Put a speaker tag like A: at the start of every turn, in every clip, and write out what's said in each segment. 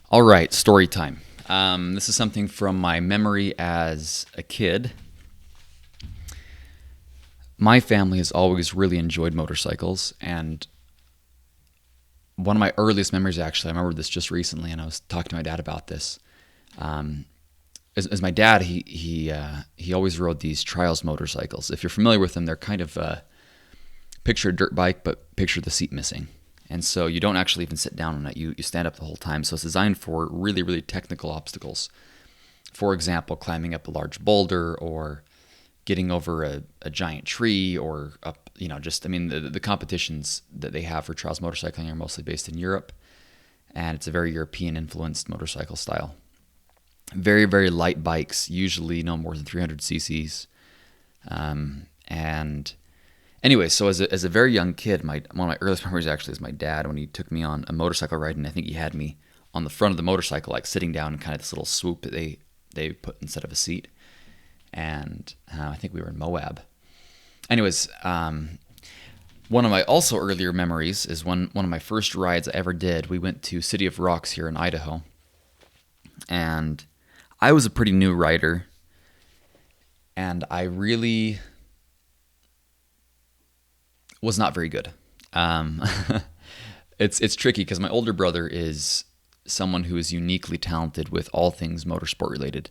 A: All right, story time. This is something from my memory as a kid. My family has always really enjoyed motorcycles, and one of my earliest memories, actually, I remember this just recently, and I was talking to my dad about this. As my dad, he always rode these trials motorcycles. If you're familiar with them, they're kind of picture a dirt bike, but picture the seat missing. And so you don't actually even sit down on it. You stand up the whole time. So it's designed for really, really technical obstacles. For example, climbing up a large boulder or getting over a giant tree or up, the competitions that they have for trials motorcycling are mostly based in Europe. And it's a very European influenced motorcycle style. Very, very light bikes, usually no more than 300 cc's. And anyway, so as a very young kid, one of my earliest memories actually is my dad when he took me on a motorcycle ride, and I think he had me on the front of the motorcycle, like sitting down in kind of this little swoop that they put instead of a seat. And I think we were in Moab. Anyways, one of my also earlier memories is one of my first rides I ever did. We went to City of Rocks here in Idaho, and I was a pretty new rider, and I really was not very good. It's tricky because my older brother is someone who is uniquely talented with all things motorsport related.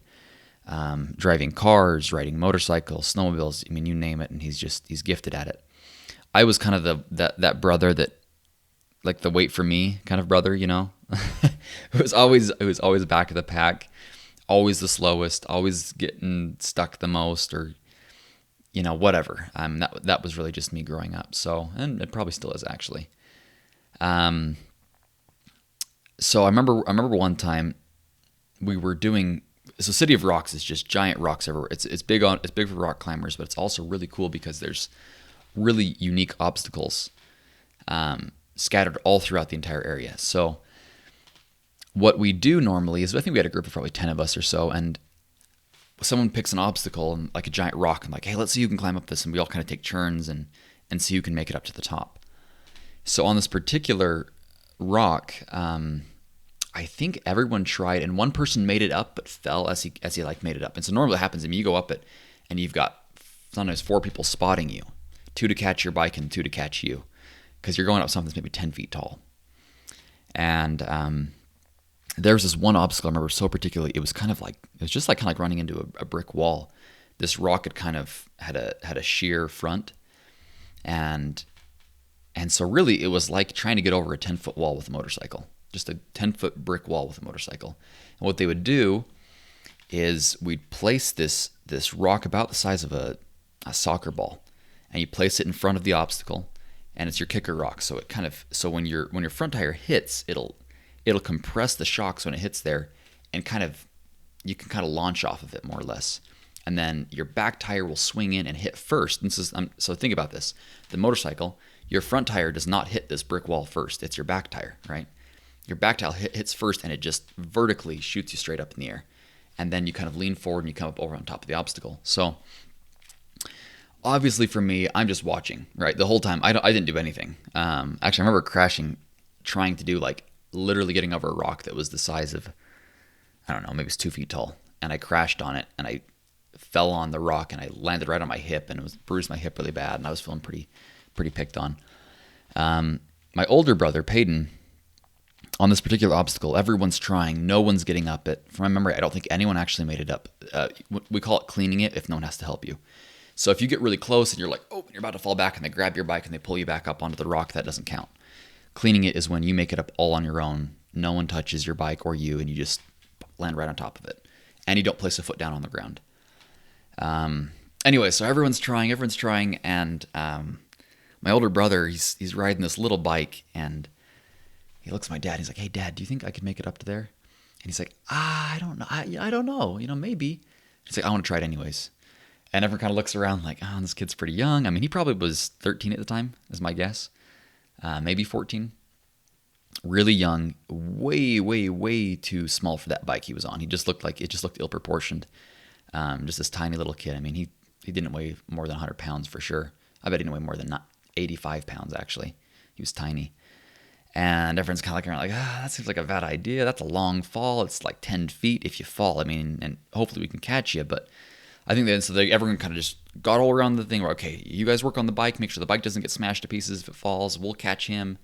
A: Driving cars, riding motorcycles, snowmobiles, I mean, you name it, and he's gifted at it. I was kind of that brother that, like, the wait for me kind of brother, you know? It was always back of the pack, always the slowest, always getting stuck the most, or whatever. That was really just me growing up. So, and it probably still is actually. So I remember one time we were doing. So City of Rocks is just giant rocks everywhere. It's big for rock climbers, but it's also really cool because there's really unique obstacles scattered all throughout the entire area. So what we do normally is, I think we had a group of probably 10 of us or so, and someone picks an obstacle and like a giant rock and like, hey, let's see who can climb up this, and we all kind of take turns and see who can make it up to the top. So on this particular rock, I think everyone tried, and one person made it up but fell as he like made it up. And so normally what happens, I mean, you go up it and you've got sometimes 4 people spotting you, 2 to catch your bike and 2 to catch you, because you're going up something that's maybe 10 feet tall. And there was this one obstacle I remember so particularly. It was kind of like running into a brick wall. This rock had kind of had a sheer front, and so really it was like trying to get over a 10-foot wall with a motorcycle, just a 10-foot brick wall with a motorcycle. And what they would do is we'd place this rock about the size of a soccer ball, and you place it in front of the obstacle, and it's your kicker rock. So when your front tire hits, it'll compress the shocks when it hits there, and you can kind of launch off of it more or less. And then your back tire will swing in and hit first. So think about this. The motorcycle, your front tire does not hit this brick wall first. It's your back tire, right? Your back tire hits first, and it just vertically shoots you straight up in the air. And then you kind of lean forward and you come up over on top of the obstacle. So obviously for me, I'm just watching, right? The whole time, I didn't do anything. Actually, I remember crashing, trying to do literally getting over a rock that was the size of, I don't know, maybe it's 2 feet tall. And I crashed on it, and I fell on the rock, and I landed right on my hip, and it bruised my hip really bad, and I was feeling pretty picked on. My older brother, Peyton, on this particular obstacle, everyone's trying, no one's getting up it. From my memory, I don't think anyone actually made it up. We call it cleaning it if no one has to help you. So if you get really close and you're like, oh, you're about to fall back, and they grab your bike and they pull you back up onto the rock, that doesn't count. Cleaning it is when you make it up all on your own. No one touches your bike or you, and you just land right on top of it. And you don't place a foot down on the ground. Anyway, so everyone's trying, and my older brother, he's riding this little bike, and he looks at my dad. He's like, hey, Dad, do you think I could make it up to there? And he's like, I don't know. I don't know. Maybe. He's like, I want to try it anyways. And everyone kind of looks around like, oh, this kid's pretty young. I mean, he probably was 13 at the time, is my guess. Maybe 14. Really young, way, way, way too small for that bike he was on. It just looked ill-proportioned. Just this tiny little kid. I mean, he didn't weigh more than 100 pounds for sure. I bet he didn't weigh more than 85 pounds, actually. He was tiny. And everyone's kind of looking around like, that seems like a bad idea. That's a long fall. It's like 10 feet if you fall. I mean, and hopefully we can catch you. But I think everyone kind of just got all around the thing where, okay, you guys work on the bike, make sure the bike doesn't get smashed to pieces if it falls. We'll catch him.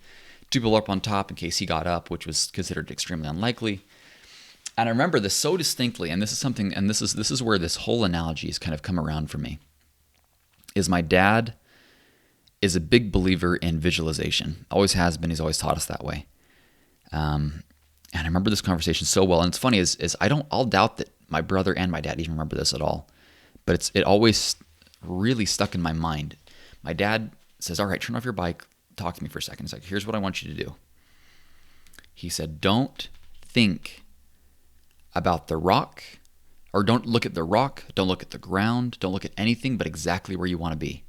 A: 2 people up on top in case he got up, which was considered extremely unlikely. And I remember this so distinctly, and this is something, and this is where this whole analogy has kind of come around for me, is my dad is a big believer in visualization. Always has been. He's always taught us that way. And I remember this conversation so well. And it's funny is I'll doubt that my brother and my dad even remember this at all. But it always really stuck in my mind. My dad says, all right, turn off your bike. Talk to me for a second. He's like, here's what I want you to do. He said, don't think about the rock, or don't look at the rock. Don't look at the ground. Don't look at anything but exactly where you want to be.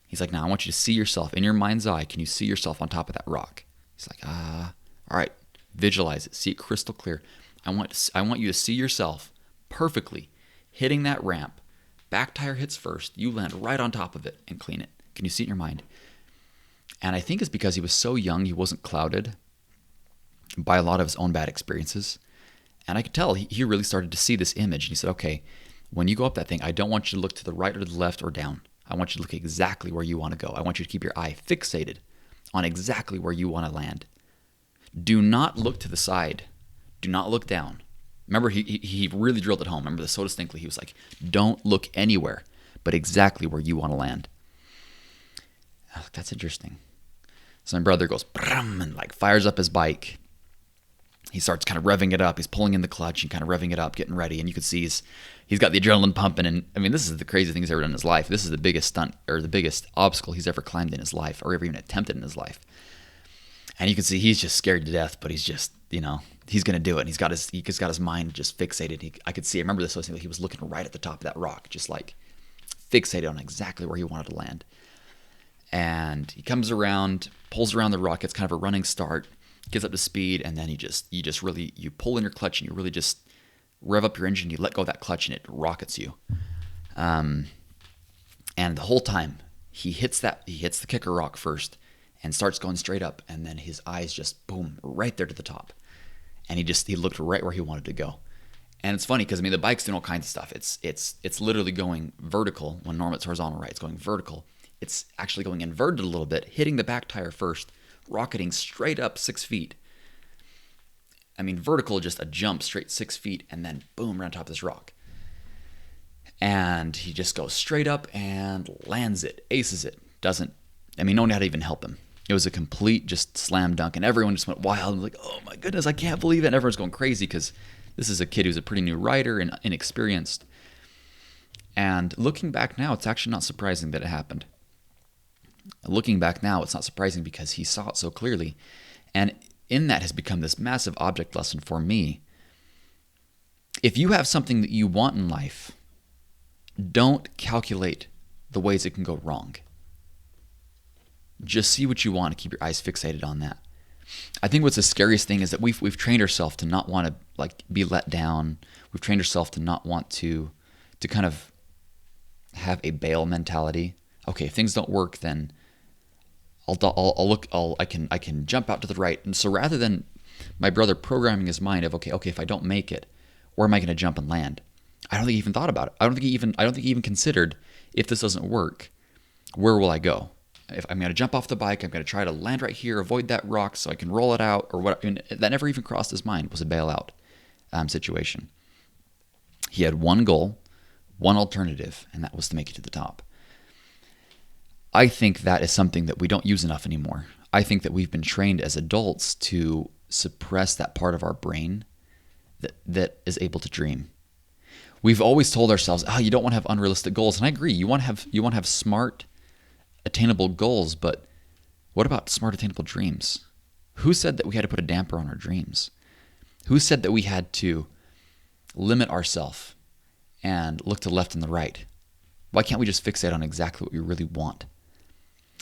A: He's like, now I want you to see yourself in your mind's eye. Can you see yourself on top of that rock? He's like, all right, visualize it. See it crystal clear. I want you to see yourself perfectly hitting that ramp. Back tire hits first. You land right on top of it and clean it. Can you see it in your mind? And I think it's because he was so young, he wasn't clouded by a lot of his own bad experiences. And I could tell he really started to see this image. And he said, okay, when you go up that thing, I don't want you to look to the right or the left or down. I want you to look exactly where you want to go. I want you to keep your eye fixated on exactly where you want to land. Do not look to the side. Do not look down. Remember, he really drilled it home. Remember this so distinctly. He was like, don't look anywhere but exactly where you want to land. Oh, that's interesting. So my brother goes, and like fires up his bike. He starts kind of revving it up. He's pulling in the clutch and kind of revving it up, getting ready. And you can see he's got the adrenaline pumping. And I mean, this is the crazy thing he's ever done in his life. This is the biggest stunt or the biggest obstacle he's ever climbed in his life or ever even attempted in his life. And you can see he's just scared to death, but he's just, he's going to do it. And he's got his mind just fixated. I could see, I remember this so he was looking right at the top of that rock, just like fixated on exactly where he wanted to land. And he comes around, pulls around the rock. It's kind of a running start. Gets up to speed, and then you pull in your clutch and you really just rev up your engine. You let go of that clutch and it rockets you. And the whole time he hits the kicker rock first and starts going straight up, and then his eyes just boom right there to the top, and he looked right where he wanted to go. And it's funny because the bike's doing all kinds of stuff. It's literally going vertical when normally it's horizontal, right? It's going vertical. It's actually going inverted a little bit, hitting the back tire first, rocketing straight up 6 feet. Vertical, just a jump straight 6 feet, and then boom, right on top of this rock. And he just goes straight up and lands it, aces it. No one had to even help him. It was a complete just slam dunk, and everyone just went wild and was like, oh my goodness, I can't believe it. And everyone's going crazy because this is a kid who's a pretty new rider and inexperienced. And looking back now, it's actually not surprising that it happened. Looking back now, it's not surprising because he saw it so clearly. And in that has become this massive object lesson for me. If you have something that you want in life, don't calculate the ways it can go wrong. Just see what you want and keep your eyes fixated on that. I think what's the scariest thing is that we've trained ourselves to not want to be let down. We've trained ourselves to not want to kind of have a bail mentality. Okay, if things don't work, then I can jump out to the right. And so rather than my brother programming his mind of okay, if I don't make it, where am I going to jump and land? I don't think he even thought about it. I don't think he even considered, if this doesn't work, where will I go? If I'm going to jump off the bike, I'm going to try to land right here, avoid that rock so I can roll it out, or what. That never even crossed his mind was a bailout situation. He had one goal, one alternative, and that was to make it to the top. I think that is something that we don't use enough anymore. I think that we've been trained as adults to suppress that part of our brain that is able to dream. We've always told ourselves, you don't want to have unrealistic goals. And I agree, you want to have smart, attainable goals, but what about smart, attainable dreams? Who said that we had to put a damper on our dreams? Who said that we had to limit ourselves and look to the left and the right? Why can't we just fixate on exactly what we really want?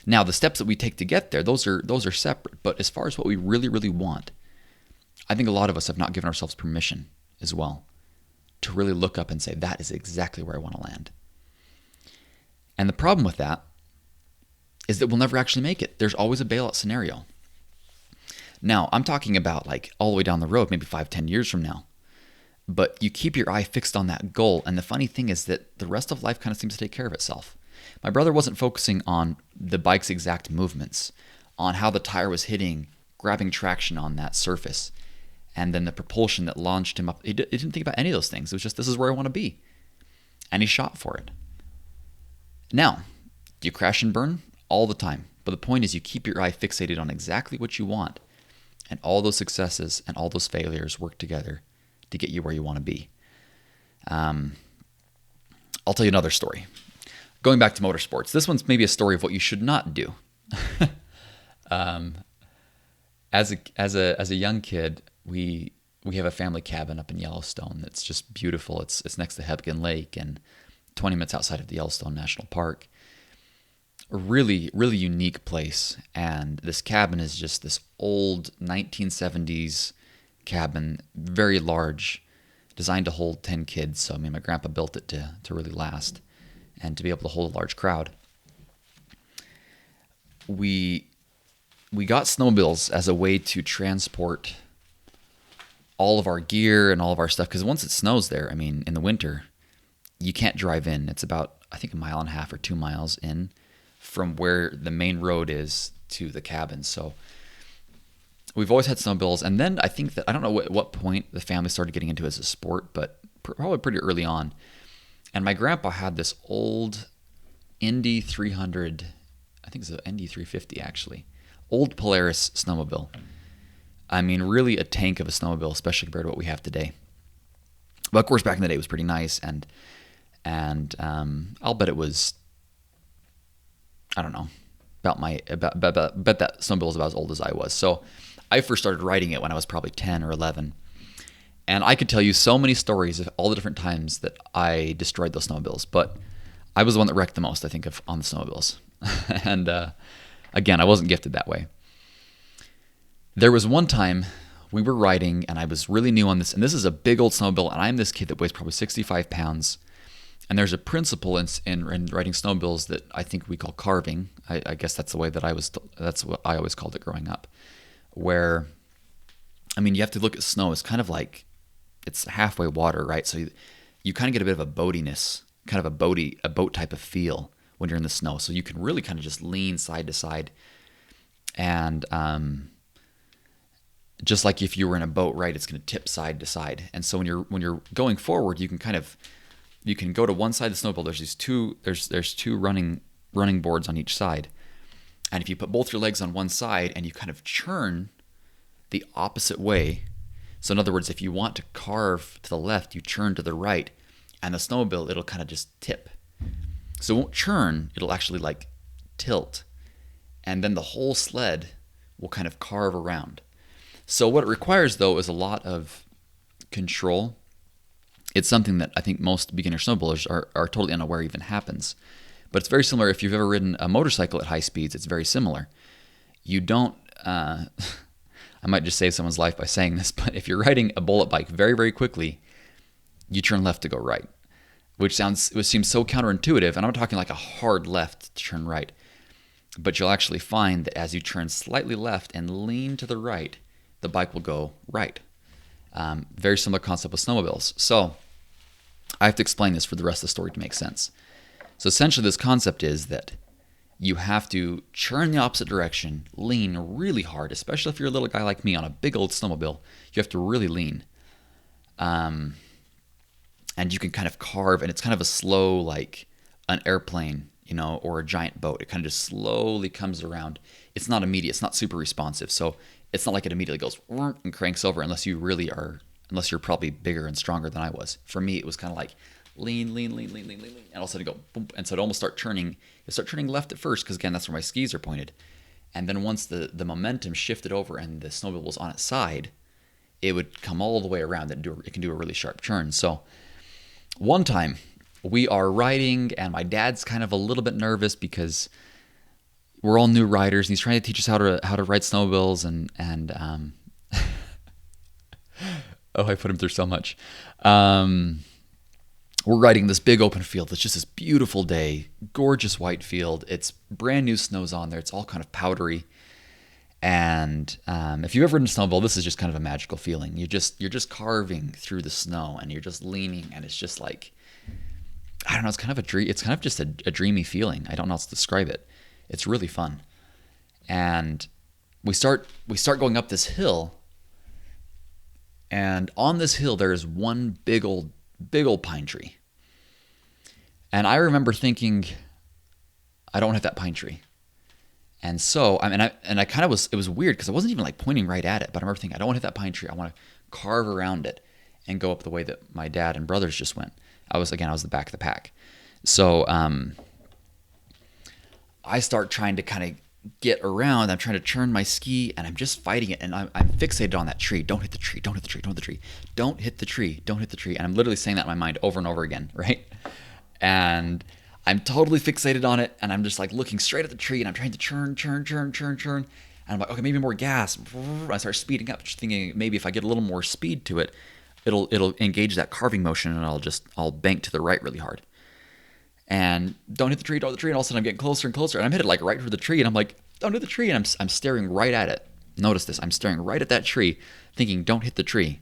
A: Now, the steps that we take to get there, those are separate. But as far as what we really, really want, I think a lot of us have not given ourselves permission as well to really look up and say, that is exactly where I want to land. And the problem with that is that we'll never actually make it. There's always a bailout scenario. Now, I'm talking about like all the way down the road, maybe 5, 10 years from now. But you keep your eye fixed on that goal. And the funny thing is that the rest of life kind of seems to take care of itself. My brother wasn't focusing on the bike's exact movements, on how the tire was hitting, grabbing traction on that surface, and then the propulsion that launched him up. He didn't think about any of those things. It was just, this is where I want to be. And he shot for it. Now, do you crash and burn? All the time. But the point is, you keep your eye fixated on exactly what you want. And all those successes and all those failures work together to get you where you want to be. I'll tell you another story. Going back to motorsports, this one's maybe a story of what you should not do. As a young kid, we have a family cabin up in Yellowstone that's just beautiful. It's next to Hebgen Lake and 20 minutes outside of the Yellowstone National Park. A really, really unique place. And this cabin is just this old 1970s cabin, very large, designed to hold 10 kids. So, I mean, my grandpa built it to really last and to be able to hold a large crowd. We got snowmobiles as a way to transport all of our gear and all of our stuff, because once it snows there, I mean, in the winter, you can't drive in. It's about, I think, 1.5 miles or 2 miles in from where the main road is to the cabin. So we've always had snowmobiles. And then I think that, I don't know at what point the family started getting into it as a sport, but probably pretty early on. And my grandpa had this old Indy 300, I think it's an Indy 350 actually, old Polaris snowmobile. I mean, really a tank of a snowmobile, especially compared to what we have today. But of course, back in the day, it was pretty nice, and I'll bet it was, I don't know, bet that snowmobile was about as old as I was. So I first started riding it when I was probably 10 or 11, and I could tell you so many stories of all the different times that I destroyed those snowmobiles. But I was the one that wrecked the most, I think, on the snowmobiles. And again, I wasn't gifted that way. There was one time we were riding, and I was really new on this, and this is a big old snowmobile, and I'm this kid that weighs probably 65 pounds. And there's a principle in riding snowmobiles that I think we call carving. I guess that's the way that that's what I always called it growing up. Where, I mean, you have to look at snow. It's kind of like, it's halfway water, right? So you kind of get a bit of a boatiness, kind of a boat type of feel when you're in the snow. So you can really kind of just lean side to side. And just like if you were in a boat, right, it's going to tip side to side. And so when you're going forward, you can go to one side of the snowmobile. There's two running boards on each side. And if you put both your legs on one side and you kind of churn the opposite way, so in other words, if you want to carve to the left, you churn to the right, and the snowmobile, it'll kind of just tip. So it won't churn, it'll actually like tilt. And then the whole sled will kind of carve around. So what it requires, though, is a lot of control. It's something that I think most beginner snowmobilers are totally unaware even happens. But it's very similar. If you've ever ridden a motorcycle at high speeds, it's very similar. You don't, I might just save someone's life by saying this, but if you're riding a bullet bike very, very quickly, you turn left to go right, which seems so counterintuitive. And I'm talking like a hard left to turn right. But you'll actually find that as you turn slightly left and lean to the right, the bike will go right. Very similar concept with snowmobiles. So I have to explain this for the rest of the story to make sense. So essentially this concept is that you have to churn the opposite direction, lean really hard, especially if you're a little guy like me on a big old snowmobile. You have to really lean. And you can kind of carve, and it's kind of a slow, like an airplane, or a giant boat. It kind of just slowly comes around. It's not immediate. It's not super responsive. So it's not like it immediately goes and cranks over unless you're probably bigger and stronger than I was. For me, it was kind of like lean, and all of a sudden go boom. And so it almost start turning left at first, because again, that's where my skis are pointed. And then once the momentum shifted over and the snowmobile was on its side, it would come all the way around and it can do a really sharp turn. So one time we are riding, and my dad's kind of a little bit nervous because we're all new riders, and he's trying to teach us how to ride snowmobiles, and oh, I put him through so much. We're riding this big open field. It's just this beautiful day, gorgeous white field. It's brand new snow's on there. It's all kind of powdery. And if you've ever ridden a snowmobile, this is just kind of a magical feeling. You're just carving through the snow, and you're just leaning, and it's just like, I don't know. It's kind of a dream. It's kind of just a dreamy feeling. I don't know how to describe it. It's really fun. And we start going up this hill, and on this hill there is one big old pine tree. And I remember thinking, I don't want to hit that pine tree. And so, I kind of was, it was weird because I wasn't even like pointing right at it, but I remember thinking, I don't want to hit that pine tree. I want to carve around it and go up the way that my dad and brothers just went. I was the back of the pack. So, I start trying to kind of get around. I'm trying to turn my ski, and I'm just fighting it. And I'm fixated on that tree. Don't hit the tree. Don't hit the tree. Don't hit the tree. Don't hit the tree. Don't hit the tree. And I'm literally saying that in my mind over and over again, right? And I'm totally fixated on it, and I'm just like looking straight at the tree, and I'm trying to turn. And I'm like, okay, maybe more gas. I start speeding up, just thinking maybe if I get a little more speed to it, it'll engage that carving motion, and I'll bank to the right really hard. And don't hit the tree, don't hit the tree, and all of a sudden I'm getting closer and closer, and I'm headed like right for the tree, and I'm like, don't hit the tree, and I'm staring right at it. Notice this, I'm staring right at that tree, thinking, don't hit the tree.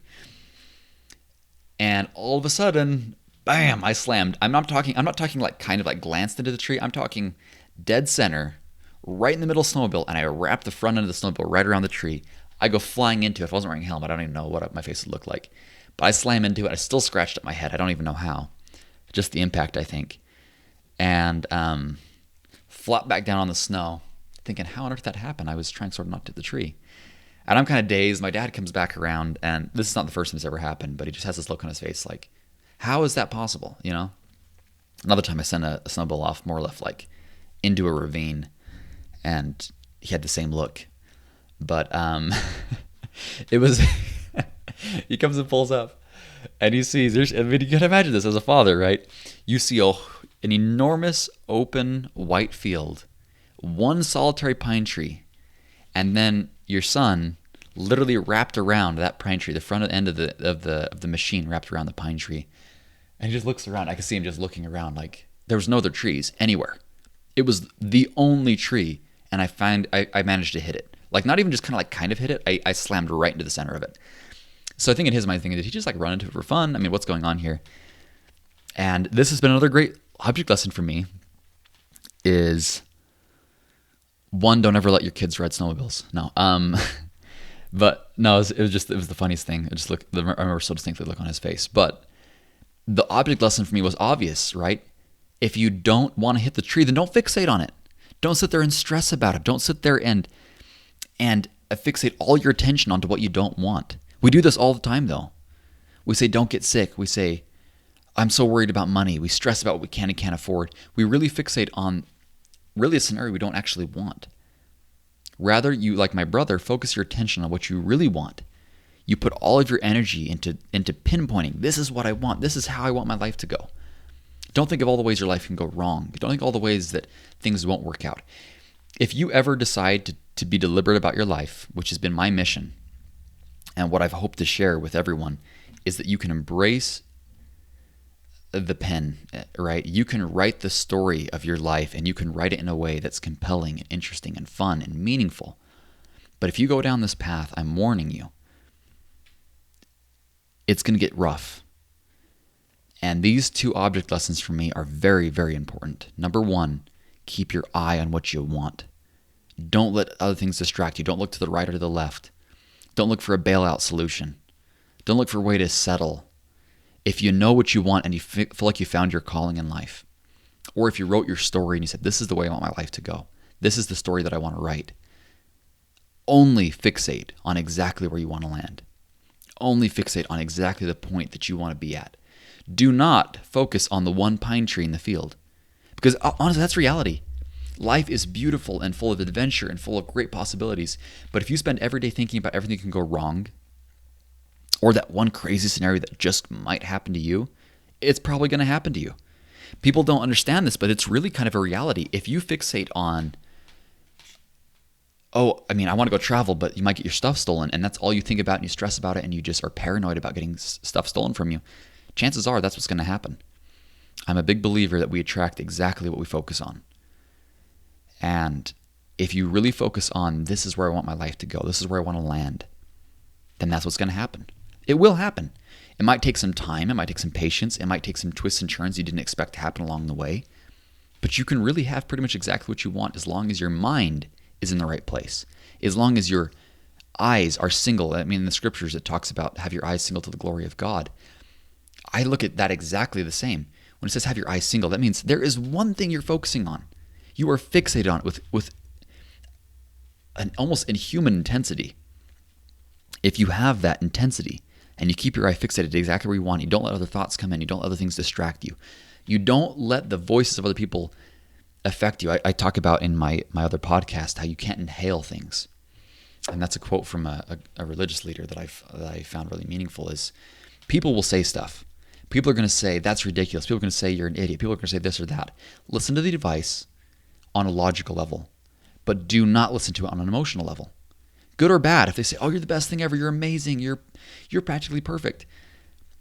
A: And all of a sudden, bam, I slammed. I'm not talking like kind of like glanced into the tree. I'm talking dead center, right in the middle of the snowmobile, and I wrap the front end of the snowmobile right around the tree. I go flying into it. If I wasn't wearing a helmet, I don't even know what my face would look like. But I slam into it. I still scratched up my head. I don't even know how. Just the impact, I think. And flop back down on the snow, thinking, how on earth that happened? I was trying sort of not to hit the tree. And I'm kind of dazed. My dad comes back around, and this is not the first time it's ever happened, but he just has this look on his face like, how is that possible, you know? Another time I sent a snowball off more or less like into a ravine, and he had the same look. But it was, he comes and pulls up, and he sees, you can imagine this as a father, right? You see an enormous open white field, one solitary pine tree, and then your son literally wrapped around that pine tree, the front end of the machine wrapped around the pine tree. And he just looks around. I can see him just looking around like there was no other trees anywhere. It was the only tree, and I managed to hit it. Like not even just kind of hit it. I slammed right into the center of it. So I think in his mind, thinking, did he just like run into it for fun? I mean, what's going on here? And this has been another great object lesson for me. Is one, don't ever let your kids ride snowmobiles. No, but no, it was the funniest thing. I remember so distinctly the look on his face, but. The object lesson for me was obvious, right? If you don't want to hit the tree, then don't fixate on it. Don't sit there and stress about it. Don't sit there and fixate all your attention onto what you don't want. We do this all the time, though. We say, don't get sick. We say, I'm so worried about money. We stress about what we can and can't afford. We really fixate on really a scenario we don't actually want. Rather, you, like my brother, focus your attention on what you really want. You put all of your energy into pinpointing, this is what I want. This is how I want my life to go. Don't think of all the ways your life can go wrong. Don't think of all the ways that things won't work out. If you ever decide to be deliberate about your life, which has been my mission, and what I've hoped to share with everyone, is that you can embrace the pen, right? You can write the story of your life, and you can write it in a way that's compelling and interesting and fun and meaningful. But if you go down this path, I'm warning you, it's going to get rough. And these two object lessons for me are very, very important. Number one, keep your eye on what you want. Don't let other things distract you. Don't look to the right or to the left. Don't look for a bailout solution. Don't look for a way to settle. If you know what you want and you feel like you found your calling in life, or if you wrote your story and you said, this is the way I want my life to go, this is the story that I want to write, only fixate on exactly where you want to land. Only fixate on exactly the point that you want to be at. Do not focus on the one pine tree in the field. Because honestly, that's reality. Life is beautiful and full of adventure and full of great possibilities. But if you spend every day thinking about everything that can go wrong, or that one crazy scenario that just might happen to you, it's probably going to happen to you. People don't understand this, but it's really kind of a reality. If you fixate on, I want to go travel, but you might get your stuff stolen, and that's all you think about, and you stress about it, and you just are paranoid about getting stuff stolen from you, chances are that's what's going to happen. I'm a big believer that we attract exactly what we focus on. And if you really focus on this is where I want my life to go, this is where I want to land, then that's what's going to happen. It will happen. It might take some time. It might take some patience. It might take some twists and turns you didn't expect to happen along the way. But you can really have pretty much exactly what you want as long as your mind is in the right place. As long as your eyes are single. I mean, in the scriptures, it talks about have your eyes single to the glory of God. I look at that exactly the same. When it says have your eyes single, that means there is one thing you're focusing on. You are fixated on it with an almost inhuman intensity. If you have that intensity and you keep your eye fixated exactly where you want, you don't let other thoughts come in, you don't let other things distract you, you don't let the voices of other people affect you. I talk about in my other podcast how you can't inhale things. And that's a quote from a religious leader that I found really meaningful is people will say stuff. People are going to say, that's ridiculous. People are going to say you're an idiot. People are going to say this or that. Listen to the advice on a logical level, but do not listen to it on an emotional level. Good or bad, if they say, oh, you're the best thing ever, you're amazing, you're practically perfect.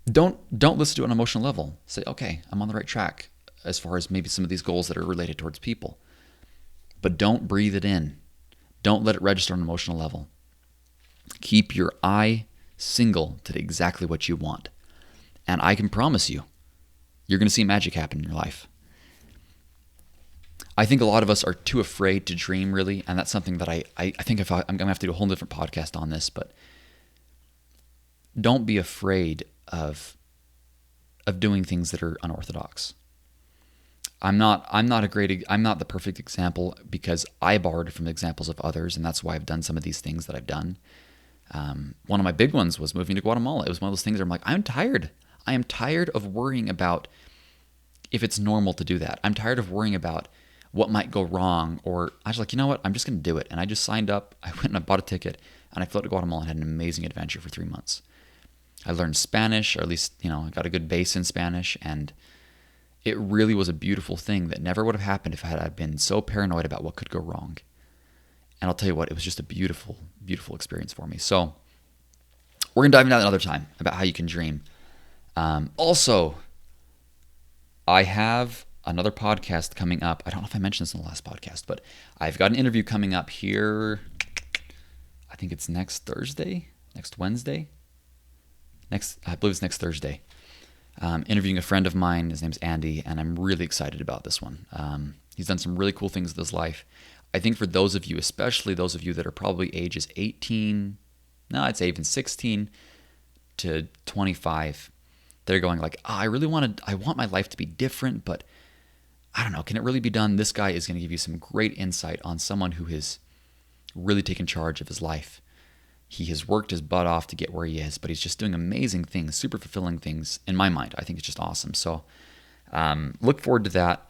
A: Don't listen to it on an emotional level. Say, okay, I'm on the right track as far as maybe some of these goals that are related towards people. But don't breathe it in. Don't let it register on an emotional level. Keep your eye single to exactly what you want. And I can promise you, you're going to see magic happen in your life. I think a lot of us are too afraid to dream, really, and that's something that I think I'm going to have to do a whole different podcast on this, but don't be afraid of doing things that are unorthodox. I'm not the perfect example because I borrowed from examples of others, and that's why I've done some of these things that I've done. One of my big ones was moving to Guatemala. It was one of those things where I'm like, I'm tired. I am tired of worrying about if it's normal to do that. I'm tired of worrying about what might go wrong, or I was like, you know what? I'm just going to do it. And I just signed up. I went and I bought a ticket, and I flew to Guatemala and had an amazing adventure for 3 months. I learned Spanish, or at least, I got a good base in Spanish, and it really was a beautiful thing that never would have happened if I had been so paranoid about what could go wrong. And I'll tell you what, it was just a beautiful, beautiful experience for me. So we're going to dive into that another time about how you can dream. Also, I have another podcast coming up. I don't know if I mentioned this in the last podcast, but I've got an interview coming up here. I think it's next Wednesday. I believe it's next Thursday. Interviewing a friend of mine. His name's Andy, and I'm really excited about this one. He's done some really cool things with his life. I think for those of you, especially those of you that are probably ages 18, I'd say even 16 to 25, they're going like, I want my life to be different, but I don't know, can it really be done? This guy is going to give you some great insight on someone who has really taken charge of his life. He has worked his butt off to get where he is, but he's just doing amazing things, super fulfilling things in my mind. I think it's just awesome. So look forward to that.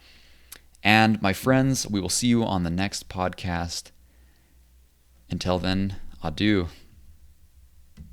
A: And my friends, we will see you on the next podcast. Until then, adieu.